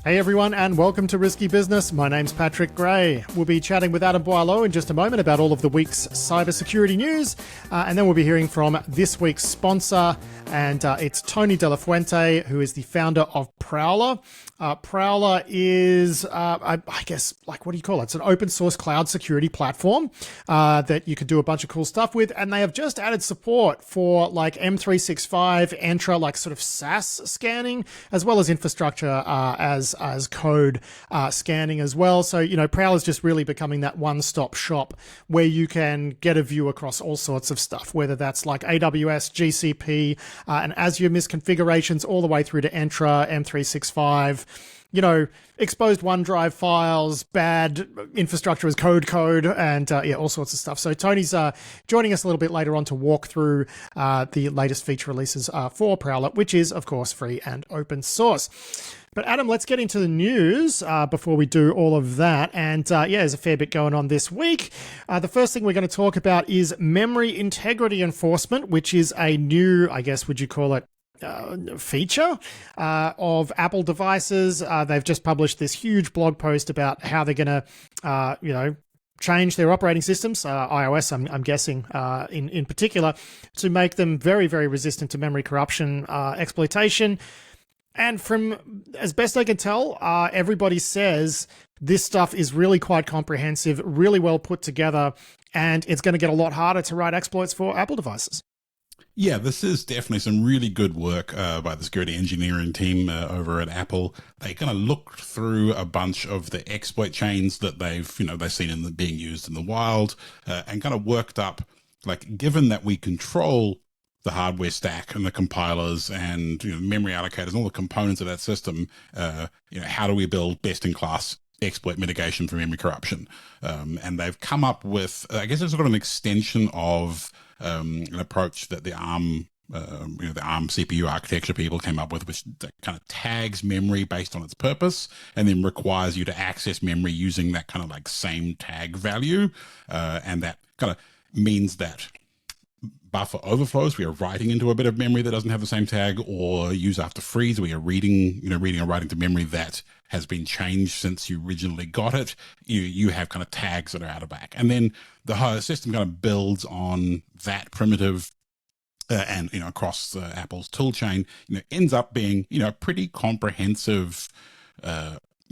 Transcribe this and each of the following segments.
Hey everyone, and welcome to Risky Business. My name's Patrick Gray. We'll be chatting with Adam Boileau in just a moment about all of the week's cybersecurity news, and then we'll be hearing from this week's sponsor, and it's Tony De La Fuente, who is the founder of Prowler. Prowler is, I guess, like, what do you call it? It's an open source cloud security platform that you can do a bunch of cool stuff with, and they have just added support for like M365, Entra, like sort of SaaS scanning, as well as infrastructure as code scanning as well. So, you know, Prowler's just really becoming that one-stop shop where you can get a view across all sorts of stuff, whether that's like AWS, GCP, and Azure misconfigurations all the way through to Entra, M365, you know, exposed OneDrive files, bad infrastructure as code, and yeah, all sorts of stuff. So Tony's joining us a little bit later on to walk through the latest feature releases for Prowler, which is, of course, free and open source. But Adam, let's get into the news before we do all of that. And yeah, there's a fair bit going on this week. The first thing we're going to talk about is memory integrity enforcement, which is a new, I guess, would you call it, feature of Apple devices. They've just published this huge blog post about how they're going to, you know, change their operating systems, iOS, I'm guessing, in particular, to make them very, very resistant to memory corruption, exploitation. And from, as best I can tell, everybody says this stuff is really quite comprehensive, really well put together, and it's going to get a lot harder to write exploits for Apple devices. Yeah, this is definitely some really good work by the security engineering team over at Apple. They kind of looked through a bunch of the exploit chains that they've seen being used in the wild, and kind of worked up, like, given that we control the hardware stack and the compilers and, you know, memory allocators and all the components of that system, how do we build best-in-class exploit mitigation for memory corruption? And they've come up with, I guess it's sort of an extension of an approach that the ARM CPU architecture people came up with, which kind of tags memory based on its purpose and then requires you to access memory using that kind of like same tag value. And that kind of means that buffer overflows, we are writing into a bit of memory that doesn't have the same tag, or use after freeze, we are reading or writing to memory that has been changed since you originally got it. You have kind of tags that are out of back. And then the whole system kind of builds on that primitive and, across Apple's tool chain, ends up being, a pretty comprehensive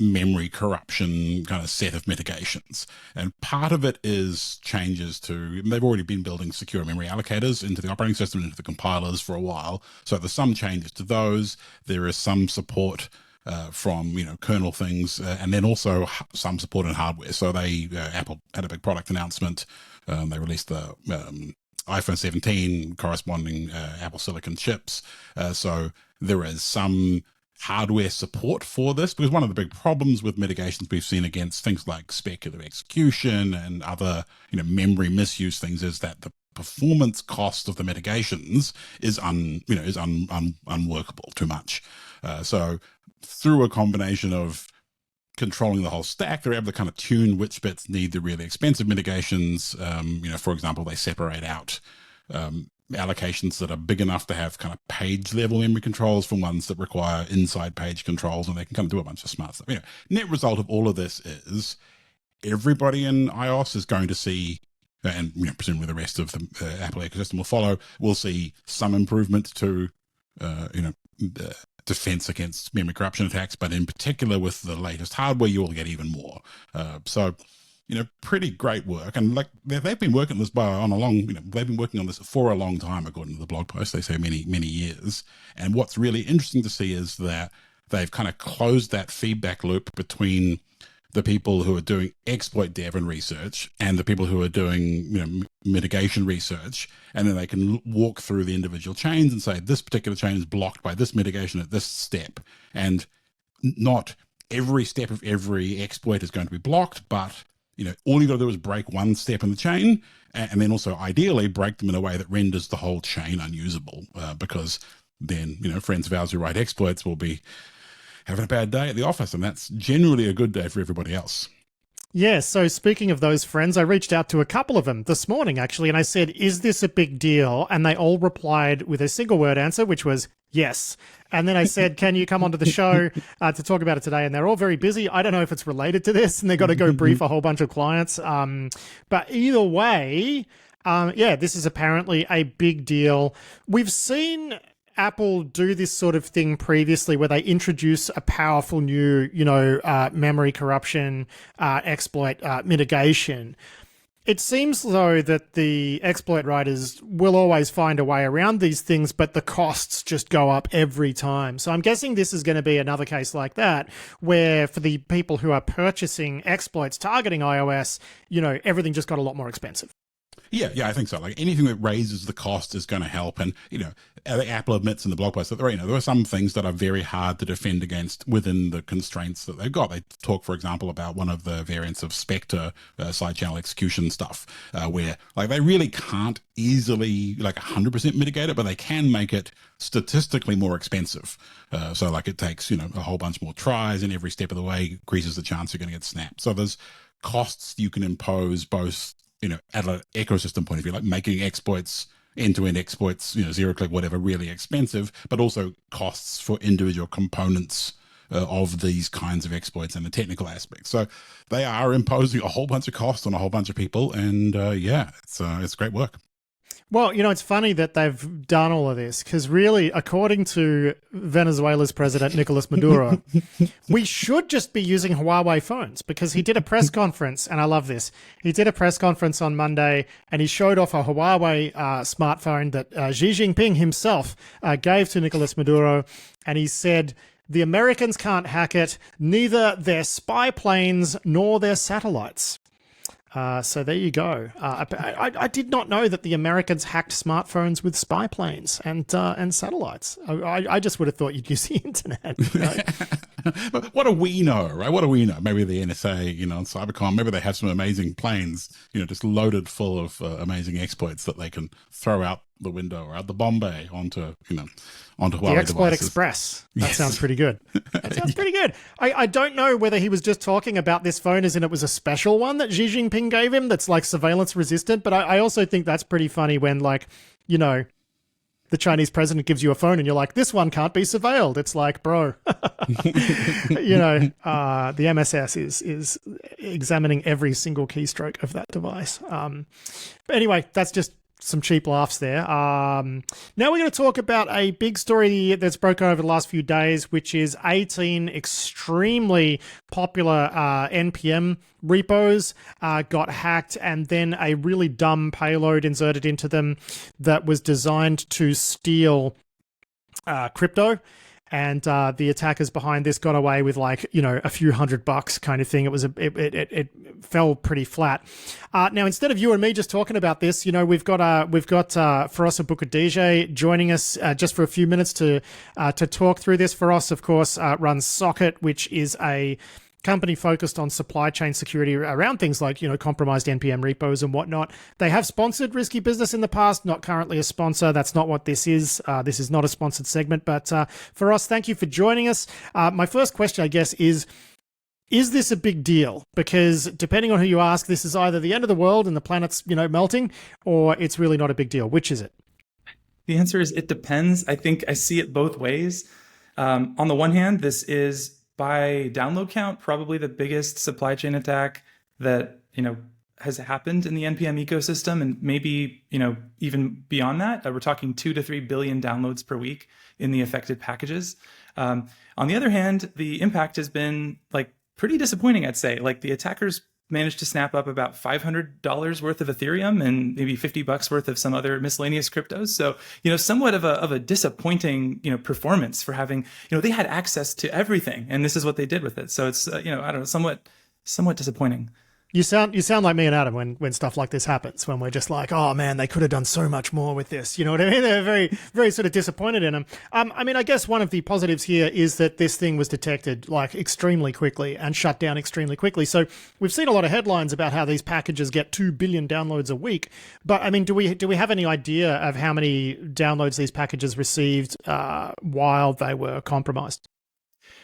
memory corruption kind of set of mitigations. And part of it is changes to, they've already been building secure memory allocators into the operating system, into the compilers for a while. So there's some changes to those. There is some support from, kernel things, and then also some support in hardware. So Apple had a big product announcement. They released the iPhone 17 corresponding Apple Silicon chips. So there is some hardware support for this, because one of the big problems with mitigations we've seen against things like speculative execution and other, memory misuse things is that the performance cost of the mitigations is unworkable too much. So through a combination of controlling the whole stack, they're able to kind of tune which bits need the really expensive mitigations. For example, they separate out allocations that are big enough to have kind of page level memory controls from ones that require inside page controls, and they can kind of do a bunch of smart stuff. Net result of all of this is everybody in iOS is going to see, and presumably the rest of the Apple ecosystem will follow, will see some improvement to defense against memory corruption attacks, but in particular with the latest hardware, you will get even more. So pretty great work. And like they've been working on this they've been working on this for a long time, according to the blog post. They say many, many years. And what's really interesting to see is that they've kind of closed that feedback loop between the people who are doing exploit dev and research and the people who are doing, mitigation research. And then they can walk through the individual chains and say, this particular chain is blocked by this mitigation at this step. And not every step of every exploit is going to be blocked, but all you got to do is break one step in the chain, and then also ideally break them in a way that renders the whole chain unusable, because then, friends of ours who write exploits will be having a bad day at the office, and that's generally a good day for everybody else. Yeah, so speaking of those friends, I reached out to a couple of them this morning, actually, and I said, is this a big deal? And they all replied with a single word answer, which was yes. And then I said, can you come onto the show to talk about it today? And they're all very busy. I don't know if it's related to this, and they've got to go brief a whole bunch of clients. But either way, yeah, this is apparently a big deal. We've seen Apple do this sort of thing previously where they introduce a powerful new, memory corruption exploit mitigation. It seems, though, that the exploit writers will always find a way around these things, but the costs just go up every time. So I'm guessing this is going to be another case like that, where for the people who are purchasing exploits targeting iOS, everything just got a lot more expensive. Yeah, I think so. Like anything that raises the cost is going to help. And, Apple admits in the blog post that there are some things that are very hard to defend against within the constraints that they've got. They talk, for example, about one of the variants of Spectre side channel execution stuff, where they really can't easily 100% mitigate it, but they can make it statistically more expensive. So it takes, a whole bunch more tries, and every step of the way increases the chance you're going to get snapped. So there's costs you can impose both at an ecosystem point of view, like making exploits, end-to-end exploits, zero-click, whatever, really expensive, but also costs for individual components of these kinds of exploits and the technical aspects. So they are imposing a whole bunch of costs on a whole bunch of people, and it's great work. Well, it's funny that they've done all of this because really, according to Venezuela's president, Nicolas Maduro, we should just be using Huawei phones because he did a press conference, and I love this. He did a press conference on Monday, and he showed off a Huawei smartphone that Xi Jinping himself gave to Nicolas Maduro, and he said, the Americans can't hack it, neither their spy planes nor their satellites. So there you go. I did not know that the Americans hacked smartphones with spy planes and satellites. I just would have thought you'd use the internet. But what do we know, right? What do we know? Maybe the NSA, and CyberCom, maybe they have some amazing planes, just loaded full of amazing exploits that they can throw out the window or out the bomb bay onto Huawei the Exploit devices. Express. That sounds pretty good. That sounds pretty good. I don't know whether he was just talking about this phone as in it was a special one that Xi Jinping gave him that's surveillance resistant, but I also think that's pretty funny when the Chinese president gives you a phone and you're like, this one can't be surveilled. It's like, bro, the MSS is examining every single keystroke of that device. But anyway, that's just some cheap laughs there. Now we're going to talk about a big story that's broken over the last few days, which is 18 extremely popular NPM repos got hacked, and then a really dumb payload inserted into them that was designed to steal crypto. And the attackers behind this got away with a few $100 kind of thing. It fell pretty flat. Now, instead of you and me just talking about this, we've got Feross Aboukhadijeh joining us just for a few minutes to talk through this. Feross, of course, runs Socket, which is a company focused on supply chain security around things like, compromised NPM repos and whatnot. They have sponsored Risky Business in the past, not currently a sponsor. That's not what this is. This is not a sponsored segment. But for us, thank you for joining us. My first question, I guess, is this a big deal? Because depending on who you ask, this is either the end of the world and the planet's, melting, or it's really not a big deal. Which is it? The answer is it depends. I think I see it both ways. On the one hand, this is, by download count, probably the biggest supply chain attack that, has happened in the NPM ecosystem, and maybe, even beyond that. We're talking 2 to 3 billion downloads per week in the affected packages. On the other hand, the impact has been pretty disappointing, I'd say. The attackers managed to snap up about $500 worth of Ethereum and maybe $50 worth of some other miscellaneous cryptos. So, somewhat of a disappointing, performance for having, they had access to everything, and this is what they did with it. So it's, I don't know, somewhat disappointing. You sound like me and Adam when stuff like this happens, when we're just like, oh man, they could have done so much more with this. You know what I mean? They're very, very sort of disappointed in them. I guess one of the positives here is that this thing was detected extremely quickly and shut down extremely quickly. So we've seen a lot of headlines about how these packages get 2 billion downloads a week. But do we have any idea of how many downloads these packages received while they were compromised?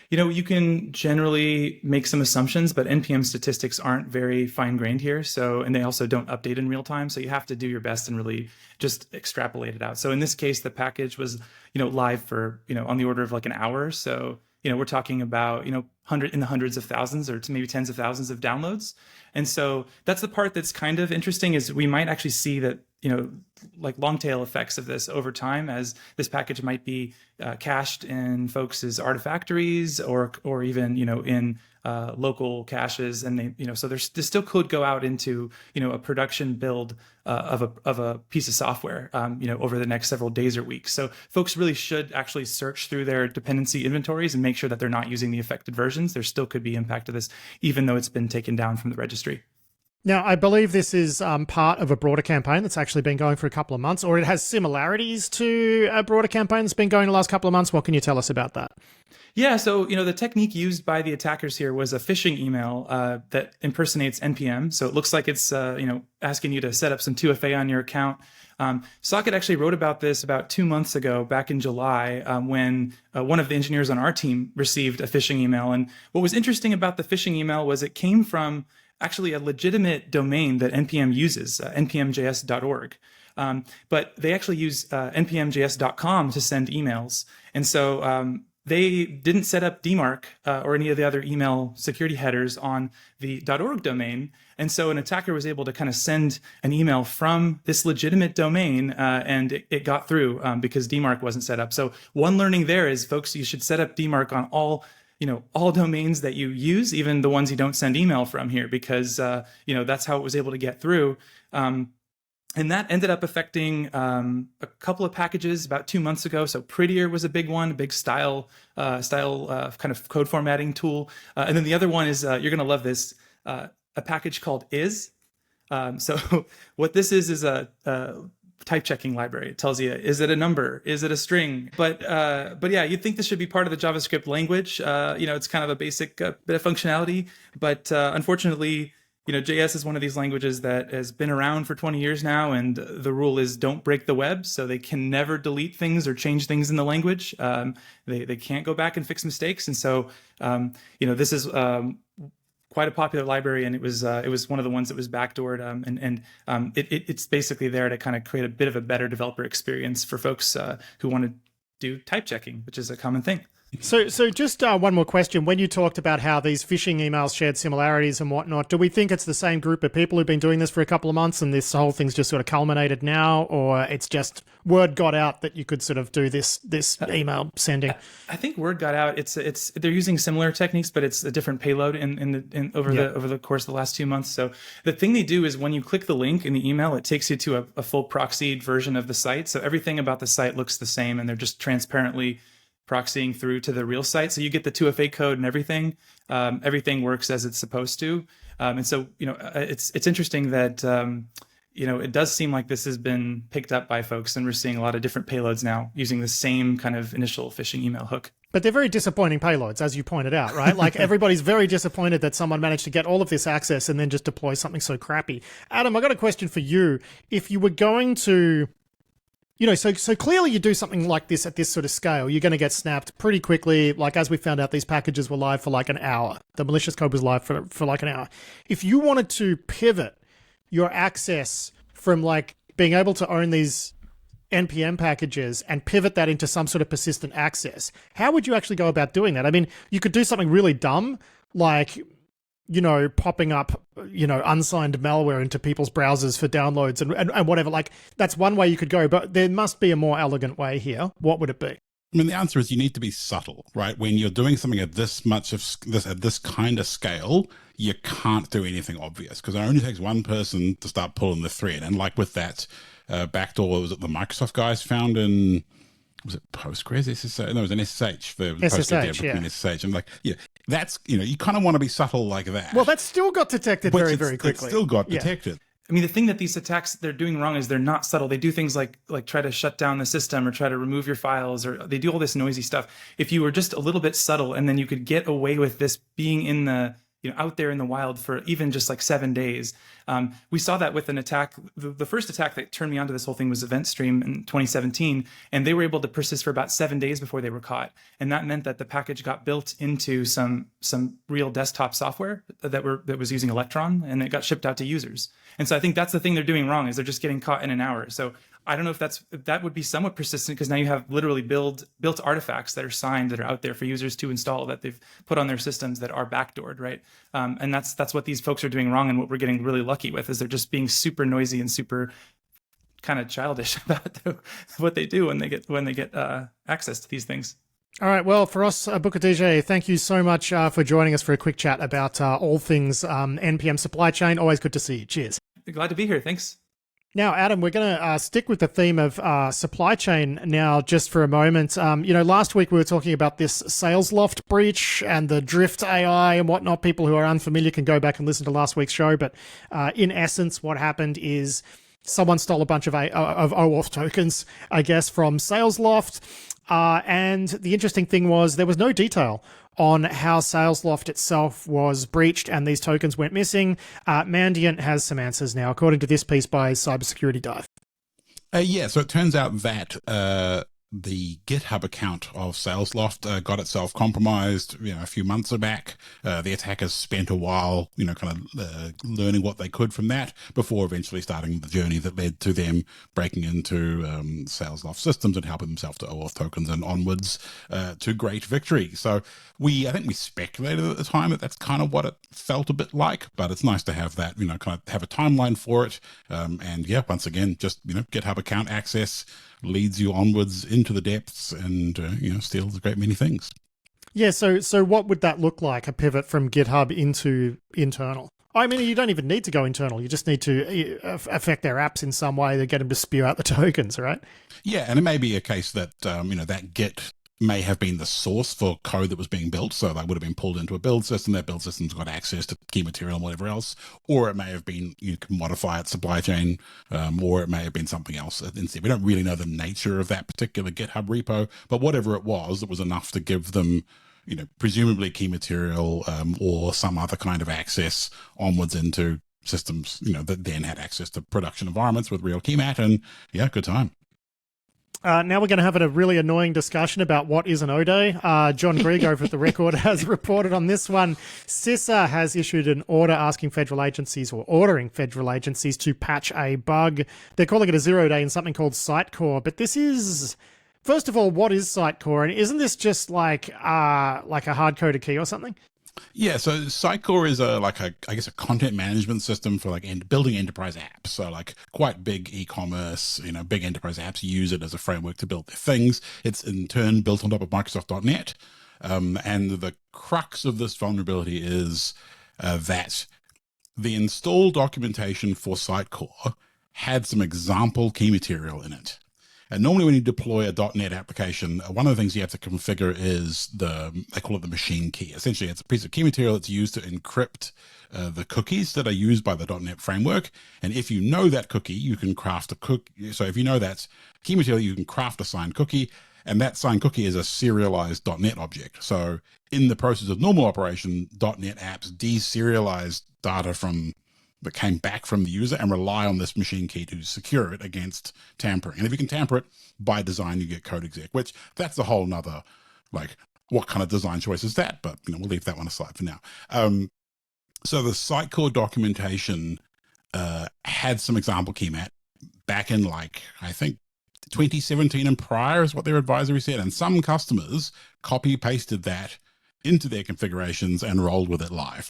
You can generally make some assumptions, but NPM statistics aren't very fine-grained here. So, and they also don't update in real time. So you have to do your best and really just extrapolate it out. So in this case, the package was, live for, on the order of like an hour. So, we're talking about, in the hundreds of thousands or to maybe tens of thousands of downloads. And so that's the part that's kind of interesting, is we might actually see that, like long tail effects of this over time, as this package might be cached in folks' artifactories or even, in local caches. And they, so this still could go out into, a production build of a piece of software, over the next several days or weeks. So folks really should actually search through their dependency inventories and make sure that they're not using the affected versions. There still could be impact to this, even though it's been taken down from the registry. Now, I believe this is part of a broader campaign that's actually been going for a couple of months, or it has similarities to a broader campaign that's been going the last couple of months. What can you tell us about that? Yeah, so the technique used by the attackers here was a phishing email that impersonates NPM. So it looks like it's asking you to set up some 2FA on your account. Socket actually wrote about this about 2 months ago, back in July, when one of the engineers on our team received a phishing email. And what was interesting about the phishing email was it came from actually a legitimate domain that NPM uses, npmjs.org. But they actually use npmjs.com to send emails. And so they didn't set up DMARC or any of the other email security headers on the .org domain. And so an attacker was able to kind of send an email from this legitimate domain, and it got through because DMARC wasn't set up. So one learning there is, folks, you should set up DMARC on all domains that you use, even the ones you don't send email from here, because, that's how it was able to get through. And that ended up affecting a couple of packages about 2 months ago. So Prettier was a big one, a big style kind of code formatting tool. And then the other one is, you're going to love this, a package called is. So what this is a type checking library. It tells you, is it a number? Is it a string? But yeah, you'd think this should be part of the JavaScript language. It's kind of a basic bit of functionality, but unfortunately, JS is one of these languages that has been around for 20 years now, and the rule is don't break the web, so they can never delete things or change things in the language. They can't go back and fix mistakes, and so this is quite a popular library, and it was one of the ones that was backdoored, it's basically there to kind of create a bit of a better developer experience for folks who want to do type checking, which is a common thing. So just one more question. When you talked about how these phishing emails shared similarities and whatnot, do we think it's the same group of people who've been doing this for a couple of months and this whole thing's just sort of culminated now, or it's just word got out that you could sort of do this email sending? I think word got out. It's they're using similar techniques, but it's a different payload over the course of the last 2 months. So the thing they do is when you click the link in the email, it takes you to a full proxied version of the site. So everything about the site looks the same, and they're just transparently proxying through to the real site. So you get the 2FA code and everything. Everything works as it's supposed to. And so, it's interesting that, it does seem like this has been picked up by folks, and we're seeing a lot of different payloads now using the same kind of initial phishing email hook. But they're very disappointing payloads, as you pointed out, right? Like everybody's very disappointed that someone managed to get all of this access and then just deploy something so crappy. Adam, I got a question for you. If you were going to, so clearly you do something like this at this sort of scale, you're going to get snapped pretty quickly. Like, as we found out, these packages were live for like an hour. The malicious code was live for like an hour. If you wanted to pivot your access from like being able to own these NPM packages and pivot that into some sort of persistent access, how would you actually go about doing that? I mean, you could do something really dumb, like, popping up, unsigned malware into people's browsers for downloads and whatever. Like, that's one way you could go, but there must be a more elegant way here. What would it be? I mean, the answer is you need to be subtle, right? When you're doing something at this kind of scale, you can't do anything obvious, because it only takes one person to start pulling the thread. And like with that backdoor, was it the Microsoft guys found in, was it Postgres, SSH? No, it was an SSH. The SSH, between SSH. And like, yeah, that's, you kind of want to be subtle like that. Well, that still got detected very, very quickly. It still got detected. I mean, the thing that these attacks they're doing wrong is they're not subtle. They do things like try to shut down the system or try to remove your files, or they do all this noisy stuff. If you were just a little bit subtle, and then you could get away with this being in the out there in the wild for even just like 7 days. We saw that with an attack. The first attack that turned me onto this whole thing was EventStream in 2017, and they were able to persist for about 7 days before they were caught. And that meant that the package got built into some real desktop software that was using Electron, and it got shipped out to users. And so I think that's the thing they're doing wrong, is they're just getting caught in an hour. So I don't know if that would be somewhat persistent, because now you have literally built artifacts that are signed, that are out there for users to install, that they've put on their systems that are backdoored, right? And that's what these folks are doing wrong, and what we're getting really lucky with is they're just being super noisy and super kind of childish about what they do when they get access to these things. All right, well, Feross Aboukhadijeh, thank you so much for joining us for a quick chat about all things NPM supply chain. Always good to see you. Cheers. Glad to be here. Thanks. Now, Adam, we're going to stick with the theme of supply chain now just for a moment. Last week we were talking about this Salesloft breach and the Drift AI and whatnot. People who are unfamiliar can go back and listen to last week's show. But in essence, what happened is someone stole a bunch of OAuth tokens, I guess, from Salesloft. And the interesting thing was there was no detail on how Salesloft itself was breached and these tokens went missing. Mandiant has some answers now, according to this piece by Cybersecurity Dive. So it turns out that the GitHub account of Salesloft got itself compromised, a few months back. The attackers spent a while, learning what they could from that before eventually starting the journey that led to them breaking into Salesloft systems and helping themselves to OAuth tokens and onwards to great victory. So I think we speculated at the time that that's kind of what it felt a bit like, but it's nice to have that, kind of have a timeline for it. Once again, just, GitHub account access leads you onwards into the depths and, steals a great many things. Yeah, so what would that look like, a pivot from GitHub into internal? I mean, you don't even need to go internal. You just need to affect their apps in some way to get them to spew out the tokens, right? Yeah, and it may be a case that, that Git may have been the source for code that was being built. So that would have been pulled into a build system. That build system's got access to key material and whatever else. Or it may have been, you can modify its supply chain, or it may have been something else. Instead, we don't really know the nature of that particular GitHub repo, but whatever it was enough to give them, presumably key material, or some other kind of access onwards into systems, that then had access to production environments with real keymat, and good time. Now we're going to have a really annoying discussion about what is an O-Day. John Grieg over at The Record has reported on this one. CISA has issued an order asking federal agencies, or ordering federal agencies, to patch a bug. They're calling it a 0-day in something called Sitecore. But this is, first of all, what is Sitecore? And isn't this just like a hard-coded key or something? Yeah, so Sitecore is a content management system for building enterprise apps. So quite big e-commerce, big enterprise apps use it as a framework to build their things. It's in turn built on top of Microsoft.NET. And the crux of this vulnerability is that the install documentation for Sitecore had some example key material in it. And normally when you deploy a .NET application, one of the things you have to configure is they call it the machine key. Essentially, it's a piece of key material that's used to encrypt the cookies that are used by the .NET framework. And if you know that cookie, you can craft a cookie. So if you know that key material, you can craft a signed cookie. And that signed cookie is a serialized .NET object. So in the process of normal operation, .NET apps deserialize data that came back from the user and rely on this machine key to secure it against tampering. And if you can tamper it, by design, you get code exec, which that's a whole nother, what kind of design choice is that? But, we'll leave that one aside for now. So the Sitecore documentation had some example keymat back in I think 2017 and prior is what their advisory said. And some customers copy pasted that into their configurations and rolled with it live.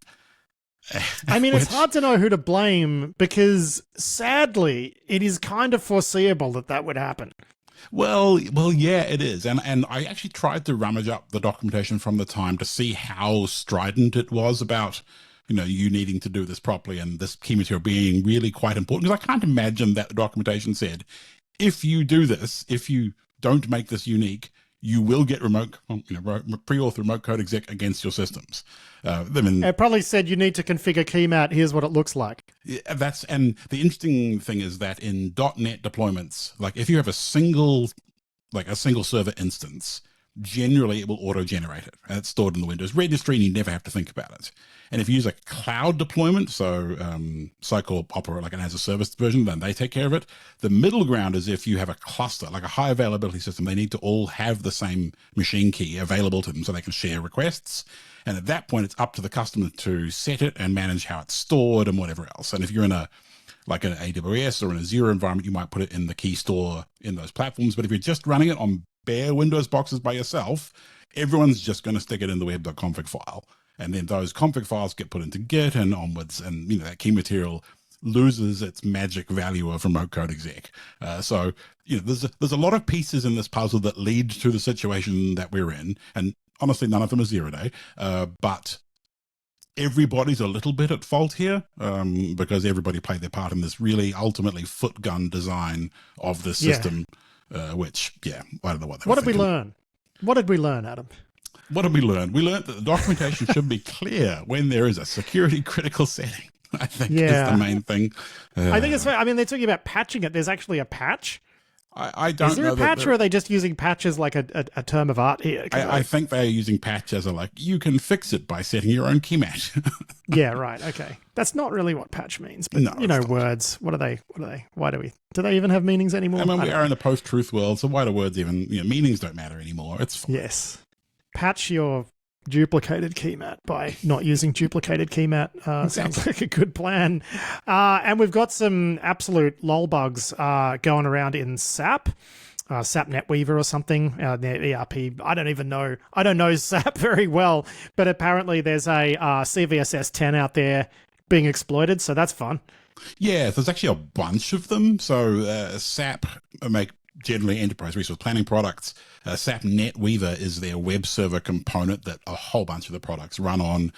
I mean, it's hard to know who to blame because, sadly, it is kind of foreseeable that would happen. Well, yeah, it is. And I actually tried to rummage up the documentation from the time to see how strident it was about, you needing to do this properly and this key material being really quite important. Because I can't imagine that the documentation said, if you do this, if you don't make this unique, you will get pre-auth remote code exec against your systems. It probably said you need to configure keymat. Here's what it looks like. And the interesting thing is that in .NET deployments, if you have a single server instance, generally it will auto-generate it, and it's stored in the Windows registry, and you never have to think about it. And if you use a cloud deployment, so Sitecore operate like an as-a-service version, then they take care of it. The middle ground is if you have a cluster, like a high availability system, they need to all have the same machine key available to them so they can share requests. And at that point, it's up to the customer to set it and manage how it's stored and whatever else. And if you're in an AWS or in a Zero environment, you might put it in the key store in those platforms. But if you're just running it on bare Windows boxes by yourself, everyone's just going to stick it in the web.config file. And then those config files get put into Git and onwards. And, that key material loses its magic value of remote code exec. So, there's a lot of pieces in this puzzle that lead to the situation that we're in. And honestly, none of them are zero-day. But everybody's a little bit at fault here because everybody played their part in this really ultimately footgun design of the system, which, I don't know what they were thinking. What did we learn, Adam? What did we learn? We learned that the documentation should be clear when there is a security critical setting. I think is the main thing. I think it's fair. I mean, they're talking about patching it. There's actually a patch. I don't know. Is there a patch, or are they just using patch as like a term of art here? I think they're using patch as you can fix it by setting your own keymat. Yeah, right. Okay. That's not really what patch means, but words. What are they? Do they even have meanings anymore? I mean, we are in a post-truth world, so why do words even, meanings don't matter anymore. It's fine. Yes. Patch your duplicated keymat by not using duplicated keymat. Sounds like a good plan. And we've got some absolute lol bugs going around in SAP. SAP NetWeaver or something, their ERP. I don't even know. I don't know SAP very well, but apparently there's a CVSS 10 out there being exploited, so that's fun. Yeah, there's actually a bunch of them. So SAP make generally enterprise resource planning products. SAP NetWeaver is their web server component that a whole bunch of the products run on.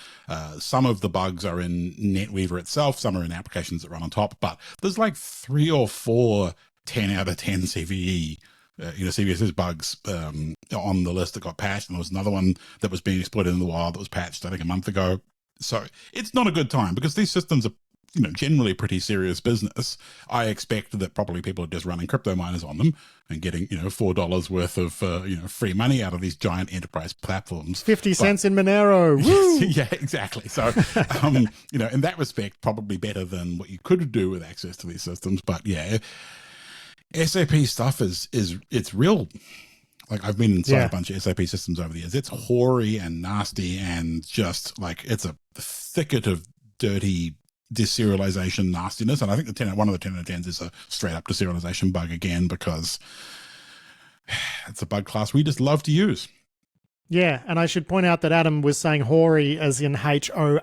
Some of the bugs are in NetWeaver itself, some are in applications that run on top, but there's like 3 or 4 10 out of 10 CVE CVSS bugs on the list that got patched, and there was another one that was being exploited in the wild that was patched, I think, a month ago. So it's not a good time because these systems are generally pretty serious business. I expect that probably people are just running crypto miners on them and getting, $4 worth of, free money out of these giant enterprise platforms. 50 cents in Monero. Woo! Yeah, exactly. So, in that respect, probably better than what you could do with access to these systems. But yeah, SAP stuff it's real. Like, I've been inside a bunch of SAP systems over the years. It's hoary and nasty and just it's a thicket of dirty deserialization nastiness. And I think one of the 10 out of 10s is a straight up deserialization bug again, because it's a bug class we just love to use. Yeah, and I should point out that Adam was saying hoary as in Hoary.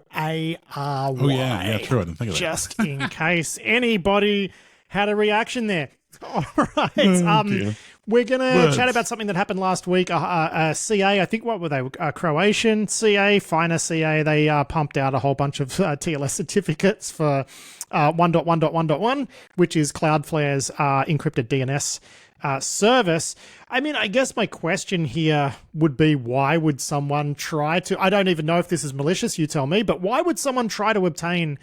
Oh yeah, true. I didn't think of that. Just in case anybody had a reaction there. All right. We're going to chat about something that happened last week. CA, I think, what were they? Croatian CA, Finer CA. They pumped out a whole bunch of TLS certificates for 1.1.1.1, which is Cloudflare's encrypted DNS service. I mean, I guess my question here would be, why would someone try to, I don't even know if this is malicious, you tell me, but why would someone try to obtain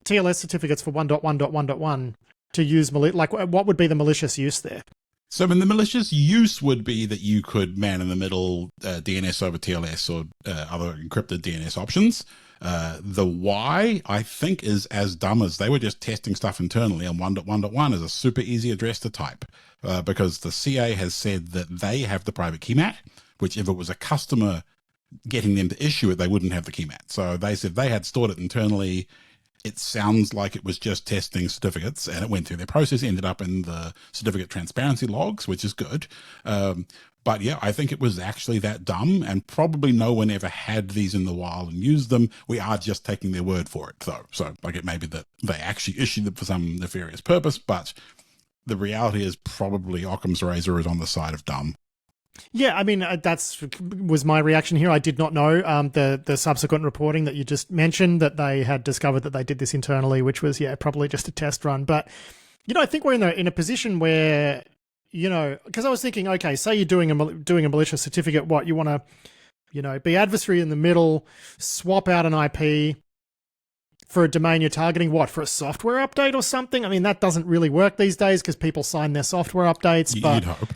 TLS certificates for 1.1.1.1 to use, what would be the malicious use there? So, the malicious use would be that you could man-in-the-middle DNS over TLS or other encrypted DNS options. The why, I think, is as dumb as they were just testing stuff internally, and 1.1.1 is a super easy address to type because the CA has said that they have the private keymat, which if it was a customer getting them to issue it, they wouldn't have the keymat. So they said they had stored it internally. It sounds like it was just testing certificates, and it went through their process, ended up in the certificate transparency logs, which is good. But yeah, I think it was actually that dumb, and probably no one ever had these in the wild and used them. We are just taking their word for it, though. So it may be that they actually issued them for some nefarious purpose, but the reality is probably Occam's razor is on the side of dumb. Yeah, I mean, was my reaction here. I did not know the subsequent reporting that you just mentioned, that they had discovered that they did this internally, which was, probably just a test run. But, I think we're in a position where, because I was thinking, okay, say you're doing a malicious certificate, what, you want to, be adversary in the middle, swap out an IP for a domain you're targeting, what, for a software update or something? I mean, that doesn't really work these days because people sign their software updates. You'd hope.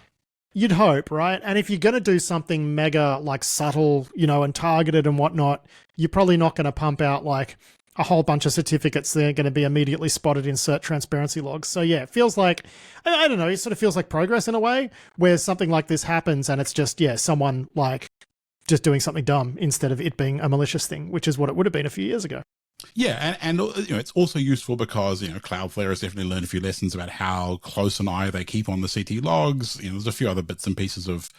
You'd hope, right? And if you're going to do something mega like subtle, and targeted and whatnot, you're probably not going to pump out like a whole bunch of certificates that are going to be immediately spotted in cert transparency logs. So yeah, it feels like, I don't know, it sort of feels like progress in a way where something like this happens and it's just, someone like just doing something dumb instead of it being a malicious thing, which is what it would have been a few years ago. Yeah, and it's also useful because Cloudflare has definitely learned a few lessons about how close an eye they keep on the CT logs. There's a few other bits and pieces of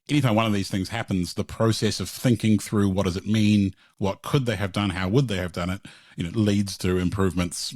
anytime one of these things happens, the process of thinking through what does it mean, what could they have done, how would they have done it, leads to improvements.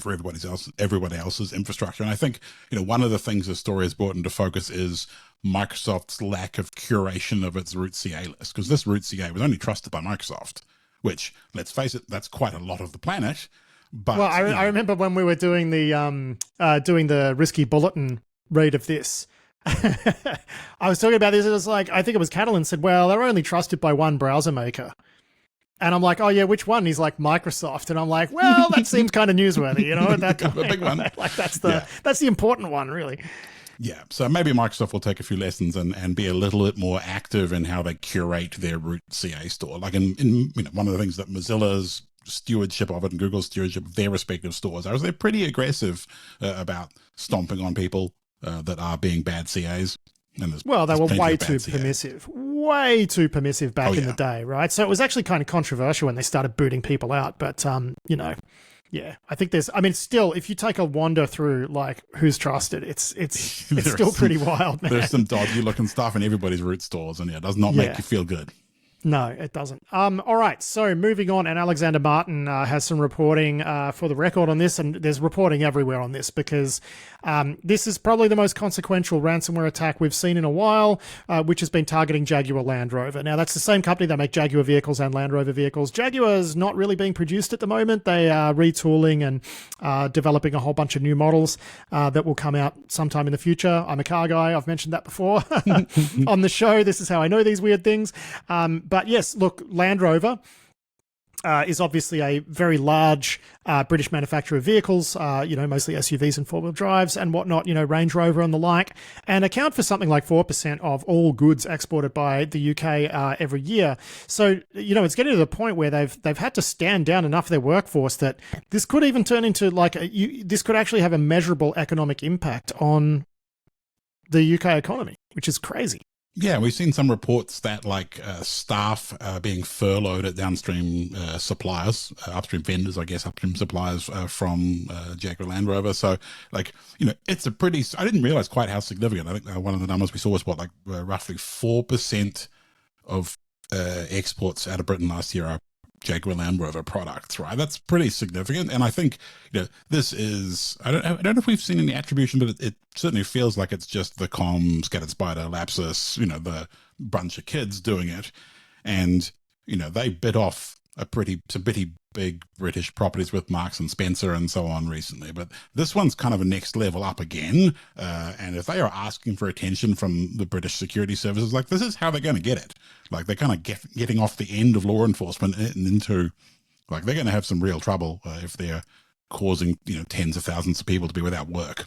For everybody else's infrastructure. And I think, one of the things the story has brought into focus is Microsoft's lack of curation of its root CA list, because this root CA was only trusted by Microsoft, which, let's face it, that's quite a lot of the planet. But well, I remember when we were doing the risky bulletin read of this. I was talking about this. It was like, I think it was Catalan said, well, they're only trusted by one browser maker. And I'm like, oh yeah, which one? He's like, Microsoft. And I'm like, well, that seems kind of newsworthy, That a big one. Like that's the important one, really. Yeah, so maybe Microsoft will take a few lessons and be a little bit more active in how they curate their root CA store. Like in one of the things that Mozilla's stewardship of it and Google's stewardship of their respective stores are, is they're pretty aggressive about stomping on people that are being bad CAs. Well, they were way too permissive back in the day, right? So it was actually kind of controversial when they started booting people out. But, yeah, I think still, if you take a wander through, like, who's trusted, it's still pretty wild, man. There's some dodgy looking stuff in everybody's root stores, and it does not make you feel good. No, it doesn't. All right, so moving on, and Alexander Martin has some reporting for the record on this, and there's reporting everywhere on this because this is probably the most consequential ransomware attack we've seen in a while, which has been targeting Jaguar Land Rover. Now, that's the same company that make Jaguar vehicles and Land Rover vehicles. Jaguar is not really being produced at the moment. They are retooling and developing a whole bunch of new models that will come out sometime in the future. I'm a car guy. I've mentioned that before on the show. This is how I know these weird things. But yes, look, Land Rover is obviously a very large British manufacturer of vehicles, mostly SUVs and four-wheel drives and whatnot, Range Rover and the like, and account for something like 4% of all goods exported by the UK every year. So, it's getting to the point where they've had to stand down enough of their workforce that this could even turn into this could actually have a measurable economic impact on the UK economy, which is crazy. Yeah, we've seen some reports that staff being furloughed at downstream suppliers, upstream vendors, I guess, upstream suppliers from Jaguar Land Rover. So, it's a pretty, I didn't realize quite how significant. I think one of the numbers we saw was roughly 4% of exports out of Britain last year are Jaguar Land Rover products, right? That's pretty significant. And I think, this is, I don't know if we've seen any attribution, but it certainly feels like it's just the scattered spider, lapsus, the bunch of kids doing it. And, they bit off some pretty big British properties with Marks and Spencer and so on recently. But this one's kind of a next level up again. And if they are asking for attention from the British security services, this is how they're going to get it. They're kind of getting off the end of law enforcement and into, they're going to have some real trouble if they're causing, tens of thousands of people to be without work.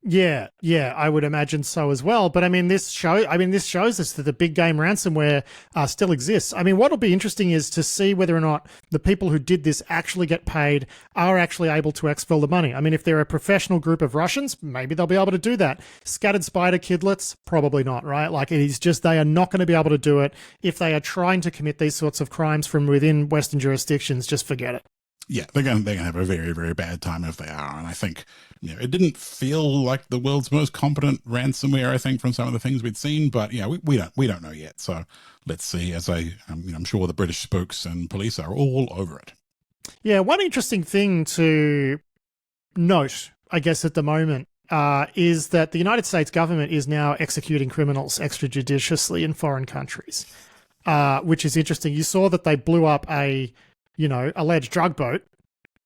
Yeah, I would imagine so as well. But this shows us that the big game ransomware still exists. What'll be interesting is to see whether or not the people who did this actually get paid, are actually able to exfil the money. If they're a professional group of Russians, maybe they'll be able to do that. Scattered spider kidlets, probably not, right? It is just, they are not going to be able to do it. If they are trying to commit these sorts of crimes from within Western jurisdictions, just forget it. Yeah, they're going to have a very, very bad time if they are. And I think, it didn't feel like the world's most competent ransomware, I think, from some of the things we'd seen. But yeah, we don't know yet. So let's see. I'm sure the British spooks and police are all over it. Yeah, one interesting thing to note, I guess, at the moment, is that the United States government is now executing criminals extrajudiciously in foreign countries, which is interesting. You saw that they blew up a alleged drug boat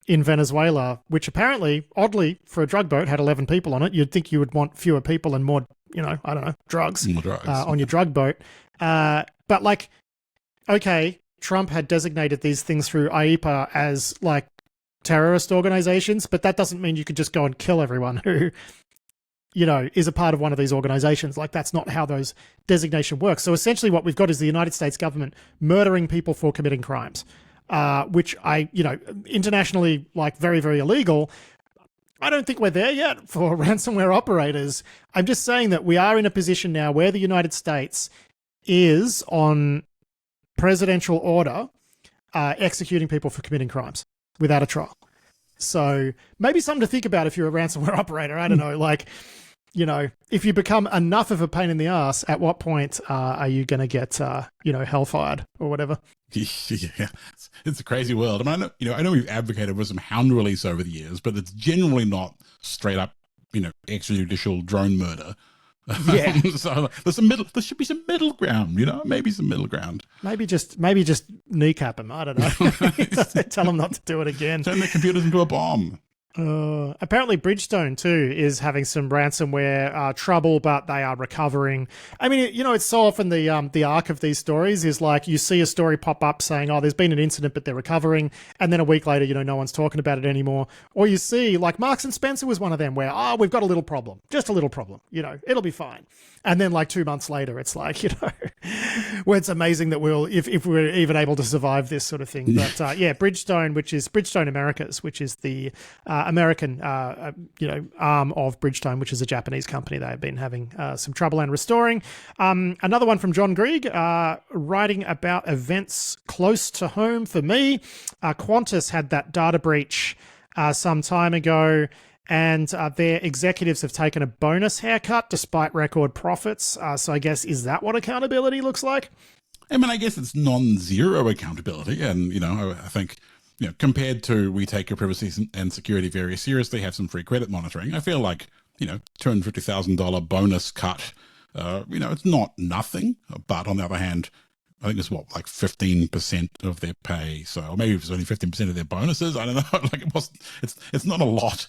in Venezuela, which apparently, oddly, for a drug boat had 11 people on it. You'd think you would want fewer people and more, drugs, on your drug boat. But okay, Trump had designated these things through IEPA as terrorist organizations, but that doesn't mean you could just go and kill everyone who is a part of one of these organizations. Like, that's not how those designation works. So essentially what we've got is the United States government murdering people for committing crimes, which internationally, like, very, very illegal. I don't think we're there yet for ransomware operators. I'm just saying that we are in a position now where the United States is on presidential order executing people for committing crimes without a trial. So maybe something to think about if you're a ransomware operator. I don't know, like, if you become enough of a pain in the ass, at what point are you going to get, hellfired or whatever? Yeah, it's a crazy world. I mean, I know we've advocated for some hound release over the years, but it's generally not straight up, extrajudicial drone murder. Yeah. So there should be some middle ground, maybe some middle ground. Maybe just kneecap them. I don't know. Tell them not to do it again. Turn their computers into a bomb. Apparently Bridgestone too is having some ransomware trouble, but they are recovering. I mean, it's so often the arc of these stories is like you see a story pop up saying, oh, there's been an incident, but they're recovering. And then a week later, no one's talking about it anymore. Or you see, like, Marks and Spencer was one of them where, we've got a little problem, just a little problem, it'll be fine. And then like 2 months later, it's like, where it's amazing that if we're even able to survive this sort of thing. But Bridgestone, which is Bridgestone Americas, which is the American, arm of Bridgestone, which is a Japanese company. They have been having some trouble and restoring. Another one from John Grieg, writing about events close to home for me. Qantas had that data breach some time ago, and their executives have taken a bonus haircut despite record profits. So I guess, is that what accountability looks like? I mean, I guess it's non-zero accountability. And, I think, compared to we take your privacy and security very seriously, have some free credit monitoring, I feel like, $250,000 bonus cut, it's not nothing. But on the other hand, I think it's like 15% of their pay. So, or maybe it's only 15% of their bonuses. I don't know. Like, it's not a lot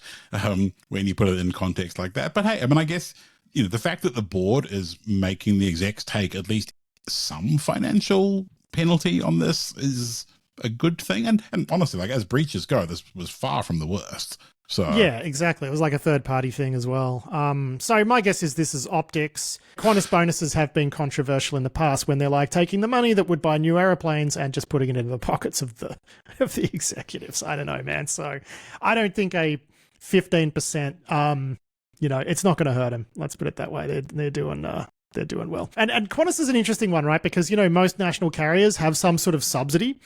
when you put it in context like that. But hey, I mean, I guess, the fact that the board is making the execs take at least some financial penalty on this is a good thing. And honestly, like, as breaches go, this was far from the worst. So yeah, exactly. It was like a third-party thing as well. So my guess is this is optics. Qantas bonuses have been controversial in the past when they're like taking the money that would buy new airplanes and just putting it into the pockets of the executives. I don't know, man. So I don't think a 15%, it's not going to hurt them. Let's put it that way. They're doing well. And Qantas is an interesting one, right? Because, most national carriers have some sort of subsidy.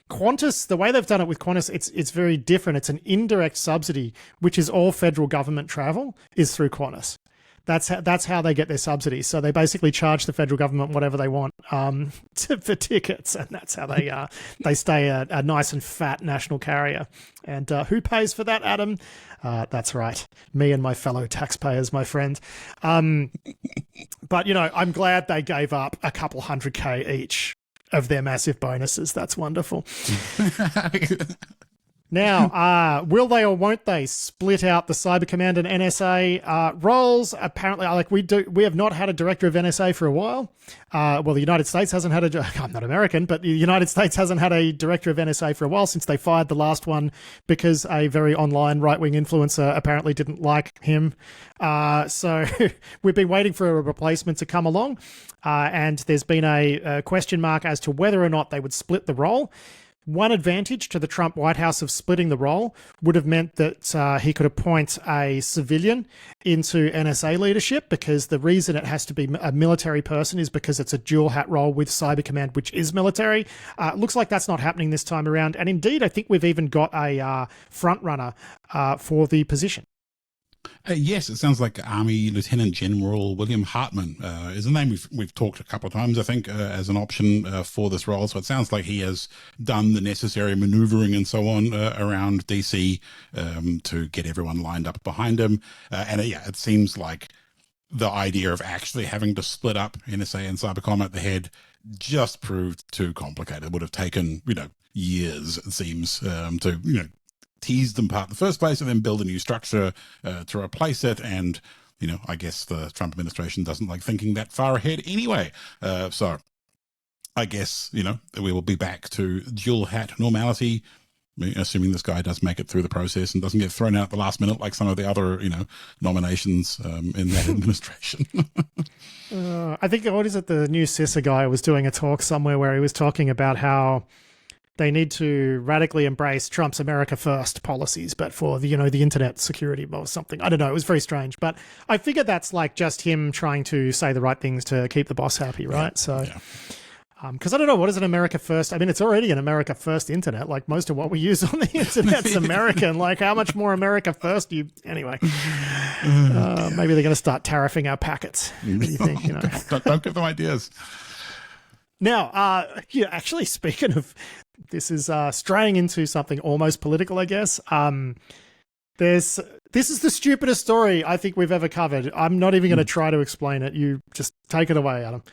Qantas, the way they've done it with Qantas, it's very different. It's an indirect subsidy, which is all federal government travel is through Qantas. That's how they get their subsidies. So they basically charge the federal government whatever they want for tickets, and that's how they stay a nice and fat national carrier. And who pays for that, Adam? That's right, me and my fellow taxpayers, my friend. But I'm glad they gave up a couple $100K each of their massive bonuses. That's wonderful. Now, will they or won't they split out the Cyber Command and NSA roles? Apparently, we have not had a director of NSA for a while. Well, the United States hasn't had I'm not American, but the United States hasn't had a director of NSA for a while since they fired the last one because a very online right-wing influencer apparently didn't like him. So we've been waiting for a replacement to come along, and there's been a question mark as to whether or not they would split the role. One advantage to the Trump White House of splitting the role would have meant that he could appoint a civilian into NSA leadership, because the reason it has to be a military person is because it's a dual hat role with Cyber Command, which is military. Looks like that's not happening this time around. And indeed, I think we've even got a front runner for the position. Yes, it sounds like Army Lieutenant General William Hartman is a name we've talked a couple of times, I think, as an option for this role. So it sounds like he has done the necessary maneuvering and so on around DC to get everyone lined up behind him. It seems like the idea of actually having to split up NSA and CyberCom at the head just proved too complicated. It would have taken, years, it seems, to, tease them apart in the first place and then build a new structure to replace it. And, I guess the Trump administration doesn't like thinking that far ahead anyway. So I guess, we will be back to dual hat normality assuming this guy does make it through the process and doesn't get thrown out at the last minute like some of the other, nominations in that administration. I think, what is it, the new CISA guy was doing a talk somewhere where he was talking about how they need to radically embrace Trump's America First policies, but for the internet security or something. I don't know. It was very strange, but I figure that's like just him trying to say the right things to keep the boss happy, right? Because I don't know, what is an America First? I mean, it's already an America First internet. Like most of what we use on the internet's American. Like how much more America First do you... Anyway, maybe they're going to start tariffing our packets. What do you think? Don't give them ideas. Now, actually, speaking of... This is straying into something almost political, I guess. This is the stupidest story I think we've ever covered. I'm not even going to try to explain it. You just take it away, Adam.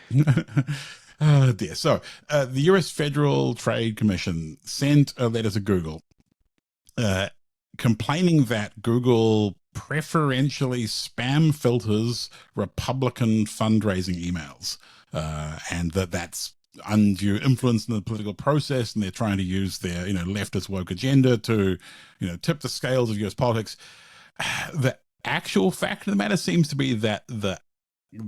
Oh dear. So the US Federal Trade Commission sent a letter to Google complaining that Google preferentially spam filters Republican fundraising emails, and that's undue influence in the political process, and they're trying to use their leftist woke agenda to tip the scales of US politics. The actual fact of the matter seems to be that the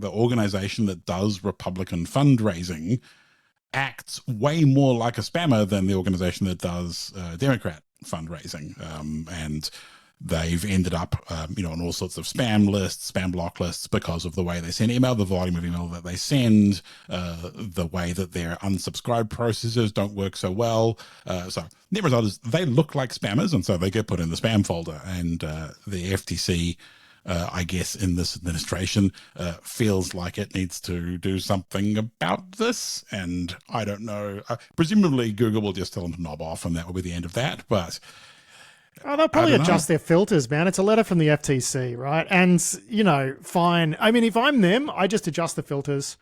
organization that does Republican fundraising acts way more like a spammer than the organization that does Democrat fundraising, and they've ended up, on all sorts of spam lists, spam block lists, because of the way they send email, the volume of email that they send, the way that their unsubscribe processes don't work so well. So the result is they look like spammers, and so they get put in the spam folder. And the FTC, I guess, in this administration, feels like it needs to do something about this. And I don't know. Presumably, Google will just tell them to knob off, and that will be the end of that. But oh, they'll probably adjust their filters, man. It's a letter from the FTC, right? And, fine. I mean, if I'm them, I just adjust the filters.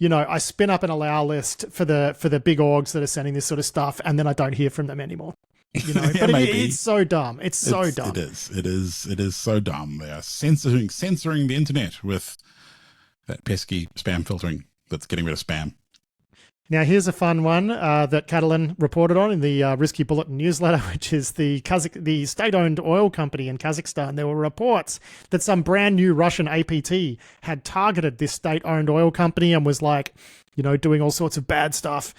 I spin up an allow list for the big orgs that are sending this sort of stuff, and then I don't hear from them anymore. Yeah, but it's so dumb. It's so dumb. It is so dumb. They are censoring the internet with that pesky spam filtering that's getting rid of spam. Now, here's a fun one that Catalin reported on in the Risky Bulletin newsletter, which is the state-owned oil company in Kazakhstan. There were reports that some brand new Russian APT had targeted this state-owned oil company and was like, doing all sorts of bad stuff.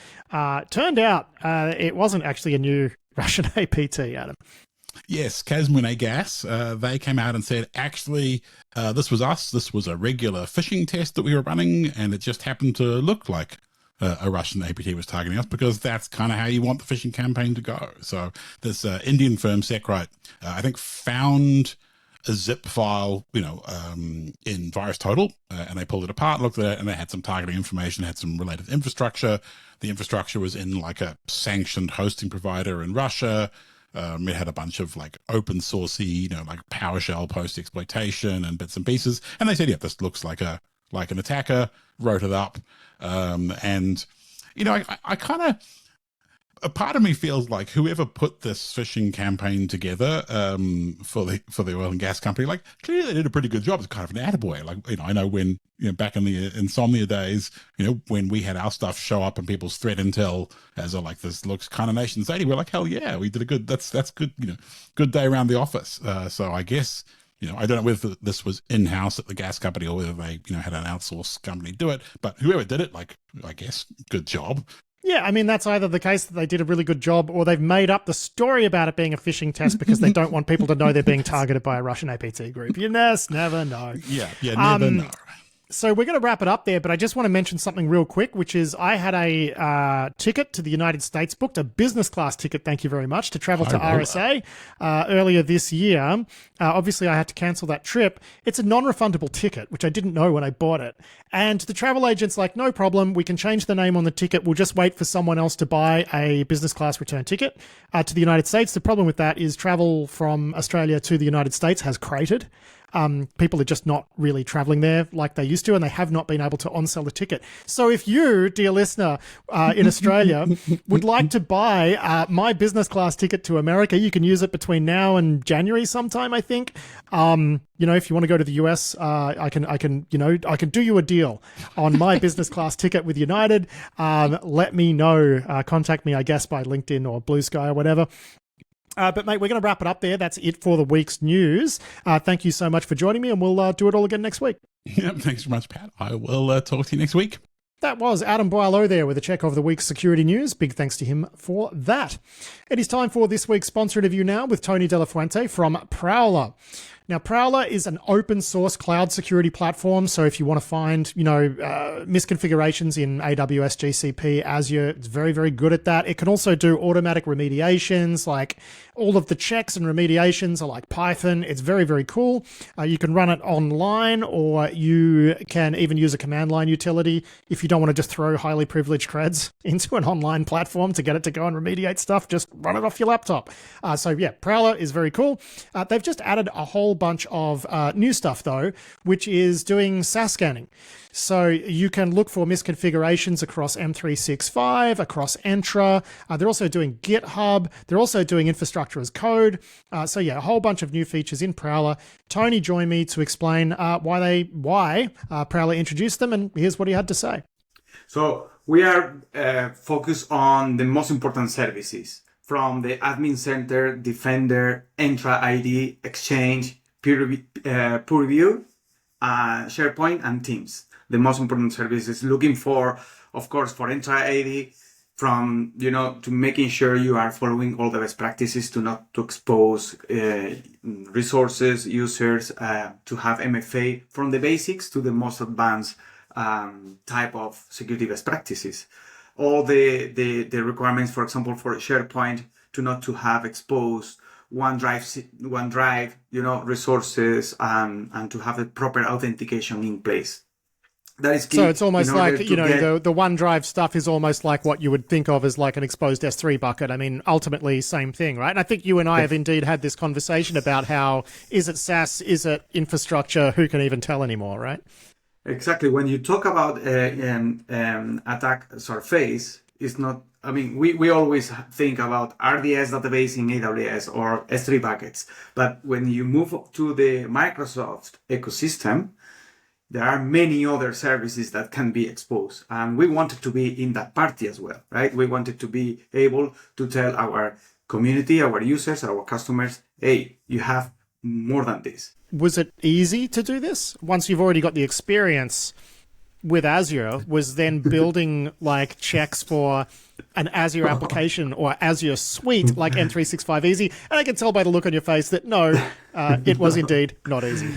Turned out it wasn't actually a new Russian APT, Adam. Yes, Kazmunaygas, they came out and said, actually, this was us. This was a regular phishing test that we were running, and it just happened to look like a Russian APT was targeting us, because that's kind of how you want the phishing campaign to go. So this Indian firm, SecRite, I think found a zip file, in VirusTotal, and they pulled it apart, looked at it, and they had some targeting information, had some related infrastructure. The infrastructure was in like a sanctioned hosting provider in Russia. It had a bunch of like open sourcey, like PowerShell post exploitation and bits and pieces. And they said, yeah, this looks like an attacker, wrote it up. And I kind of, a part of me feels like whoever put this phishing campaign together for the oil and gas company, like clearly they did a pretty good job. It's kind of an attaboy. Like, I know when, back in the insomnia days, when we had our stuff show up in people's threat intel as this looks kind of nation state, we're like, hell yeah, we did a good, that's good, good day around the office. So I guess, I don't know whether this was in-house at the gas company or whether they, had an outsourced company do it, but whoever did it, I guess, good job. Yeah, I mean, that's either the case that they did a really good job, or they've made up the story about it being a phishing test because they don't want people to know they're being targeted by a Russian APT group. You just never know. Yeah, never know. So we're going to wrap it up there, but I just want to mention something real quick, which is I had a ticket to the United States, booked a business class ticket, thank you very much, to travel to RSA earlier this year. Obviously, I had to cancel that trip. It's a non-refundable ticket, which I didn't know when I bought it. And the travel agent's like, no problem, we can change the name on the ticket. We'll just wait for someone else to buy a business class return ticket to the United States. The problem with that is travel from Australia to the United States has cratered. People are just not really traveling there like they used to, and they have not been able to on-sell the ticket. So if you, dear listener, in Australia, would like to buy my business class ticket to America, you can use it between now and January sometime, I think. If you want to go to the US, I can do you a deal on my business class ticket with United. Let me know. Contact me, I guess, by LinkedIn or Blue Sky or whatever. But mate, we're going to wrap it up there. That's it for the week's news. Thank you so much for joining me, and we'll do it all again next week. Yep, thanks very much, Pat. I will talk to you next week. That was Adam Boileau there with a check of the week's security news. Big thanks to him for that. It is time for this week's sponsor interview now with Tony De La Fuente from Prowler. Now, Prowler is an open source cloud security platform. So if you want to find, misconfigurations in AWS, GCP, Azure, it's very, very good at that. It can also do automatic remediations, like all of the checks and remediations are like Python. It's very, very cool. You can run it online, or you can even use a command line utility if you don't want to just throw highly privileged creds into an online platform to get it to go and remediate stuff. Just run it off your laptop. Prowler is very cool. They've just added a whole bunch of new stuff, though, which is doing SAS scanning. So you can look for misconfigurations across M365, across Entra. They're also doing GitHub. They're also doing infrastructure as code. A whole bunch of new features in Prowler. Tony joined me to explain why Prowler introduced them, and here's what he had to say. So we are focused on the most important services, from the admin center, Defender, Entra ID, Exchange, Purview, SharePoint, and Teams. The most important services, looking for, of course, for Entra ID, from, to making sure you are following all the best practices to expose resources, users, to have MFA, from the basics to the most advanced type of security best practices. All the requirements, for example, for SharePoint, to have exposed OneDrive, resources, and to have the proper authentication in place. That is key. So it's almost like, the OneDrive stuff is almost like what you would think of as like an exposed S3 bucket. I mean, ultimately, same thing, right? And I think you and I have indeed had this conversation about how, is it SaaS, is it infrastructure, who can even tell anymore, right? Exactly. When you talk about attack surface, it's not, we always think about RDS database in AWS or S3 buckets. But when you move to the Microsoft ecosystem, there are many other services that can be exposed. And we wanted to be in that party as well, right? We wanted to be able to tell our community, our users, our customers, hey, you have more than this. Was it easy to do this? Once you've already got the experience with Azure, was then building like checks for an Azure application or Azure suite like M365 easy? And I can tell by the look on your face that no, it was indeed not easy.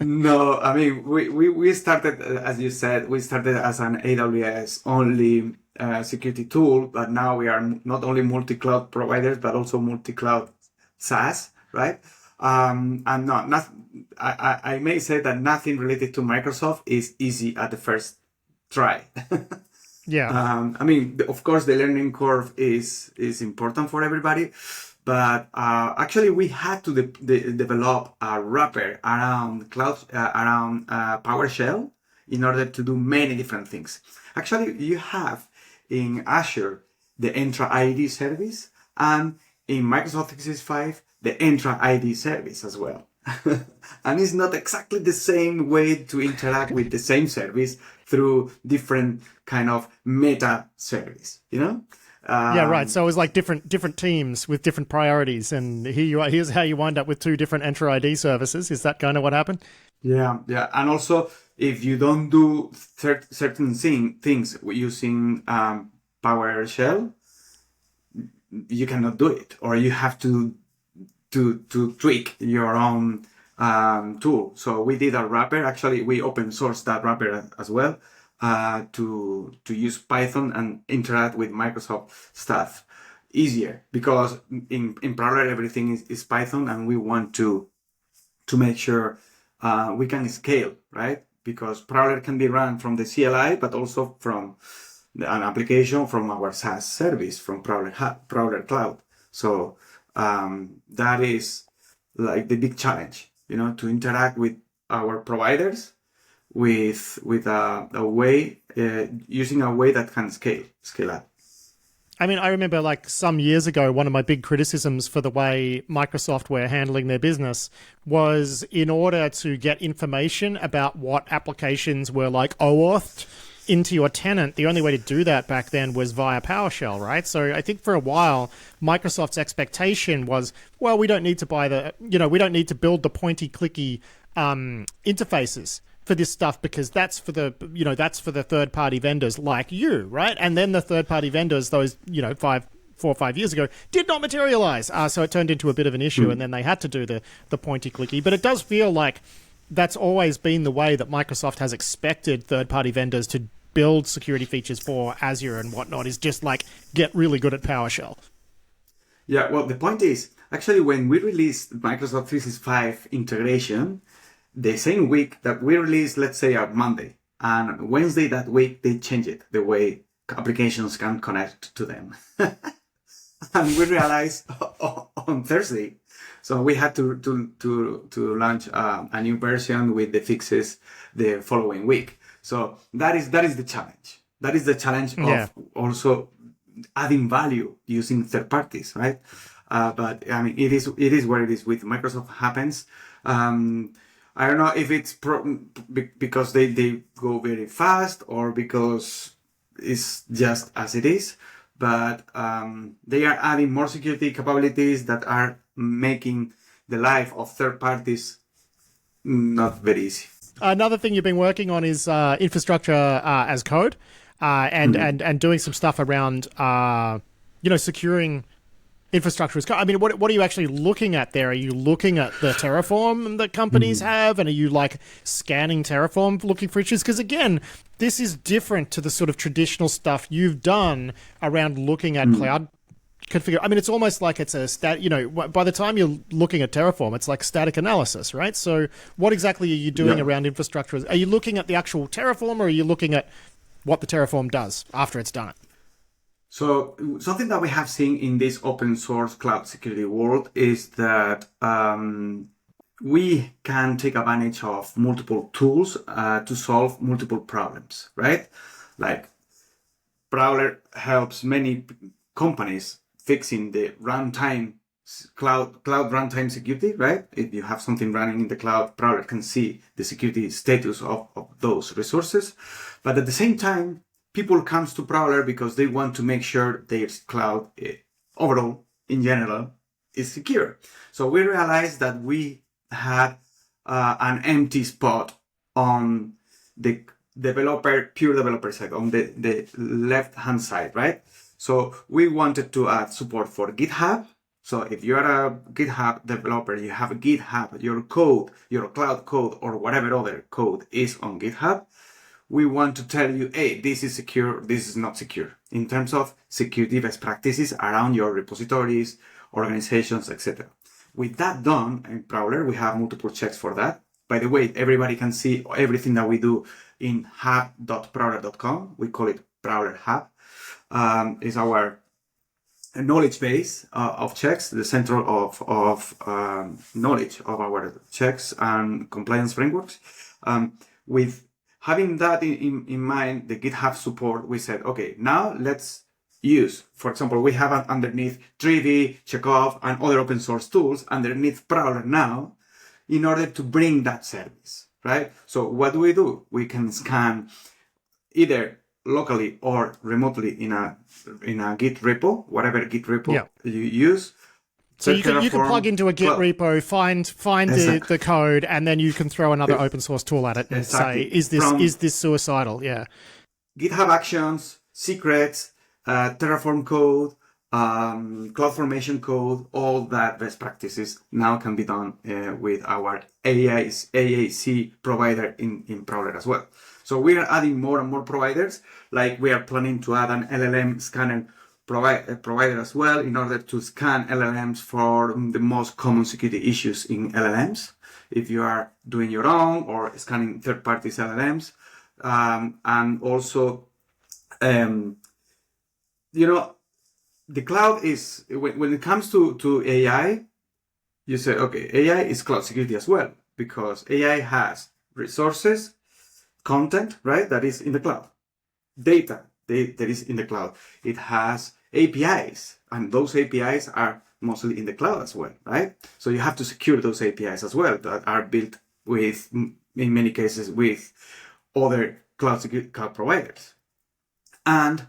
No, we started, as you said, we started as an AWS only security tool, but now we are not only multi-cloud providers, but also multi-cloud SaaS, right? I may say that nothing related to Microsoft is easy at the first try. Yeah. Of course, the learning curve is important for everybody, but actually we had to develop a wrapper around PowerShell in order to do many different things. Actually, you have in Azure the Entra ID service, and in Microsoft 365 the Entra ID service as well. And it's not exactly the same way to interact with the same service through different kind of meta service, Yeah, right. So it was like different teams with different priorities, and here's how you wind up with two different Entra ID services. Is that kind of what happened? Yeah. And also, if you don't do certain things using PowerShell, you cannot do it, or you have to tweak your own tool. So we did a wrapper. Actually, we open sourced that wrapper as well to use Python and interact with Microsoft stuff easier, because in Prowler everything is Python, and we want to make sure we can scale, right? Because Prowler can be run from the CLI, but also from an application from our SaaS service, from Prowler Cloud. So that is like the big challenge, to interact with our providers with a way, using a way that can scale up. I remember like some years ago, one of my big criticisms for the way Microsoft were handling their business was, in order to get information about what applications were like OAuth into your tenant, the only way to do that back then was via PowerShell, right? So I think for a while, Microsoft's expectation was, well, we don't need to we don't need to build the pointy clicky interfaces for this stuff because that's for the third party vendors like you, right? And then the third party vendors, those 4 or 5 years ago, did not materialize. So it turned into a bit of an issue, and then they had to do the pointy clicky. But it does feel like that's always been the way that Microsoft has expected third-party vendors to build security features for Azure and whatnot, is just like get really good at PowerShell. Yeah, well, the point is, actually, when we released Microsoft 365 integration, the same week that we released, let's say, on Monday, and Wednesday that week, they changed it, the way applications can connect to them. And we realized on Thursday, so we had to launch a new version with the fixes the following week. So that is the challenge. That is the challenge of also adding value using third parties, right? But I mean, it is what it is. With Microsoft happens. I don't know if it's because they go very fast or because it's just as it is. But they are adding more security capabilities that are making the life of third parties not very easy. Another thing you've been working on is infrastructure as code, and doing some stuff around securing infrastructure as code. I mean, what are you actually looking at there? Are you looking at the Terraform that companies have, and are you like scanning Terraform looking for issues? Because again, this is different to the sort of traditional stuff you've done around looking at cloud configure. I mean, it's almost like it's a by the time you're looking at Terraform, it's like static analysis, right? So what exactly are you doing around infrastructure? Are you looking at the actual Terraform, or are you looking at what the Terraform does after it's done it? So something that we have seen in this open source cloud security world is that we can take advantage of multiple tools to solve multiple problems, right? Like Prowler helps many companies fixing the runtime cloud runtime security, right? If you have something running in the cloud, Prowler can see the security status of those resources. But at the same time, people comes to Prowler because they want to make sure their cloud overall, in general, is secure. So we realized that we had an empty spot on the pure developer side, on the left-hand side, right? So we wanted to add support for GitHub. So if you're a GitHub developer, you have a GitHub, your code, your cloud code, or whatever other code is on GitHub, we want to tell you, hey, this is secure, this is not secure, in terms of security best practices around your repositories, organizations, etc. With that done, in Prowler, we have multiple checks for that. By the way, everybody can see everything that we do in hub.prowler.com. We call it Prowler Hub. Is our knowledge base of checks, the center of knowledge of our checks and compliance frameworks. With having that in mind, the GitHub support, we said, okay, now let's use, for example, we have underneath Trivy, Chekhov, and other open source tools underneath Prowler now in order to bring that service, right? So what do? We can scan either locally or remotely in a Git repo, whatever Git repo you use. So you can plug into a Git repo, find the code, and then you can throw another open source tool at it and say, is this suicidal? Yeah. GitHub Actions, secrets, Terraform code, CloudFormation code, all that best practices now can be done with our AAC provider in Prowler as well. So we are adding more and more providers, like we are planning to add an LLM scanner provider as well in order to scan LLMs for the most common security issues in LLMs. If you are doing your own or scanning third parties LLMs. And also, the cloud is, when it comes to AI, you say, okay, AI is cloud security as well, because AI has resources, content, right, that is in the cloud. Data that is in the cloud. It has APIs, and those APIs are mostly in the cloud as well, right? So you have to secure those APIs as well that are built with, in many cases, with other cloud providers. And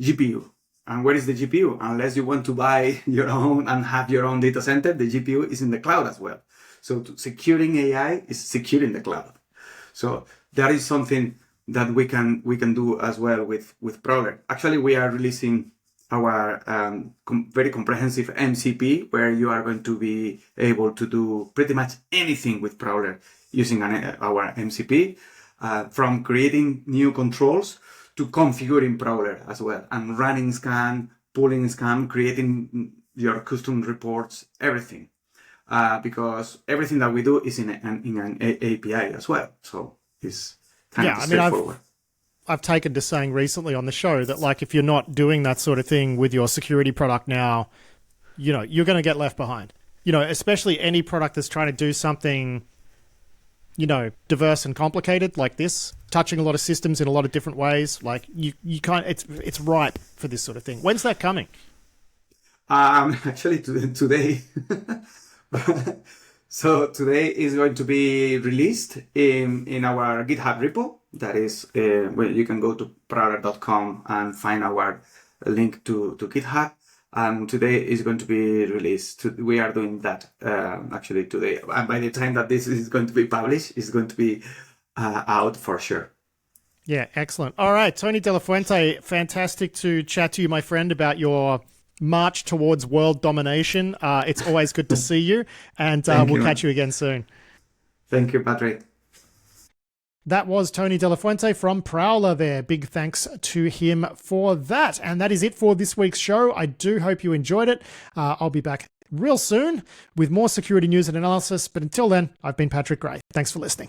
GPU. And where is the GPU? Unless you want to buy your own and have your own data center, the GPU is in the cloud as well. So securing AI is securing the cloud. So that is something that we can do as well with Prowler. Actually, we are releasing our very comprehensive MCP, where you are going to be able to do pretty much anything with Prowler using our MCP, from creating new controls to configuring Prowler as well, and running scan, pulling scan, creating your custom reports, everything. Because everything that we do is in an API as well. So it's kind of straightforward. I've taken to saying recently on the show that, like, if you're not doing that sort of thing with your security product now, you're going to get left behind. Especially any product that's trying to do something, diverse and complicated like this, touching a lot of systems in a lot of different ways. Like you can't. It's ripe for this sort of thing. When's that coming? Actually, today. So today is going to be released in our GitHub repo. That is, where you can go to prowler.com and find our link to GitHub. And today is going to be released. We are doing that actually today. And by the time that this is going to be published, it's going to be out for sure. Yeah, excellent. All right, Tony De La Fuente, fantastic to chat to you, my friend, about your march towards world domination. It's always good to see you, and we'll catch you again soon. Thank you, Patrick. That was Tony De La Fuente from Prowler there. Big thanks to him for that. And that is it for this week's show. I do hope you enjoyed it. I'll be back real soon with more security news and analysis. But until then, I've been Patrick Gray. Thanks for listening.